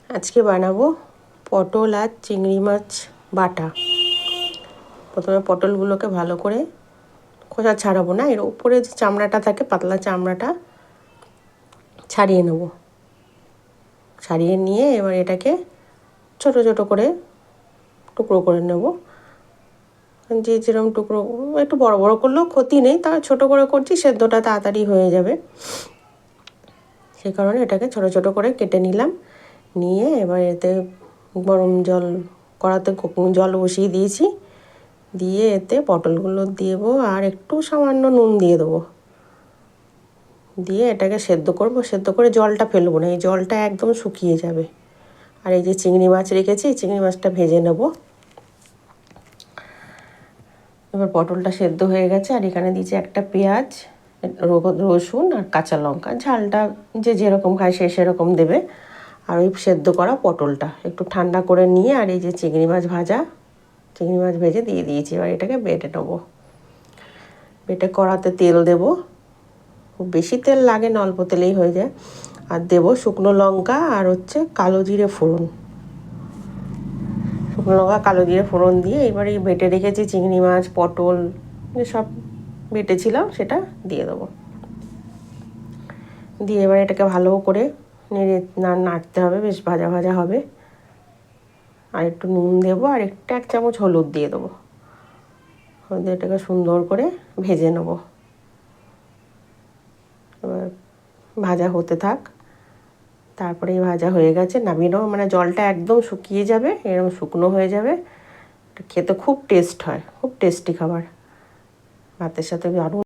আজকে বানাবো পটল আর চিংড়ি মাছ বাটা। প্রথমে পটলগুলোকে ভালো করে খোসা ছাড়াবো না, এর উপরে যে চামড়াটা থাকে পাতলা চামড়াটা ছাড়িয়ে নেব। ছাড়িয়ে নিয়ে এবার এটাকে ছোট ছোট করে টুকরো করে নেব। যে যেরকম টুকরো, একটু বড় বড় করলেও ক্ষতি নেই, তা ছোট করে করছি সেদ্ধটা তাড়াতাড়ি হয়ে যাবে, সে কারণে এটাকে ছোট ছোট করে কেটে নিলাম। নিয়ে এবার এতে গরম জল, কড়াতে জল বসিয়ে দিয়েছি, দিয়ে এতে পটলগুলো দেবো আর একটু সামান্য নুন দিয়ে দেবো। দিয়ে এটাকে সেদ্ধ করব, সেদ্ধ করে জলটা ফেলবো না, এই জলটা একদম শুকিয়ে যাবে। আর এই যে চিংড়ি মাছ রেখেছি, চিংড়ি মাছটা ভেজে নেব। এবার পটলটা সেদ্ধ হয়ে গেছে, আর এখানে দিয়েছি একটা পেঁয়াজ, রসুন আর কাঁচা লঙ্কা। ঝালটা যে যেরকম খায় সে সেরকম দেবে। আর ওই সেদ্ধ করা পটলটা একটু ঠান্ডা করে নিয়ে, আর এই যে চিংড়ি মাছ ভাজা, চিংড়ি মাছ ভেজে দিয়ে দিয়েছি। এবার এটাকে বেটে নেবো। বেটে কড়াতে তেল দেব, খুব বেশি তেল লাগে না, অল্প তেলেই হয়ে যায়। আর দেবো শুকনো লঙ্কা আর কালো জিরে ফোড়ন। শুকনো লঙ্কা কালো জিরে ফোড়ন দিয়ে এবার এই বেটে রেখেছি চিংড়ি মাছ পটল সব বেটেছিলাম সেটা দিয়ে দেবো। দিয়ে এবার এটাকে ভালো করে নাড়তে হবে, বেশ ভাজা ভাজা হবে। আর একটু নুন দেবো, আর একটু 1 চামচ হলুদ দিয়ে দেবো। হলুদ এটাকে সুন্দর করে ভেজে নেবো। এবার ভাজা হতে থাক। তারপরে ভাজা হয়ে গেছে নামিয়ে নেবো, মানে জলটা একদম শুকিয়ে যাবে, এরকম শুকনো হয়ে যাবে। খেতে খুব টেস্ট হয়, খুব টেস্টি খাবার, ভাতের সাথে দারুণ।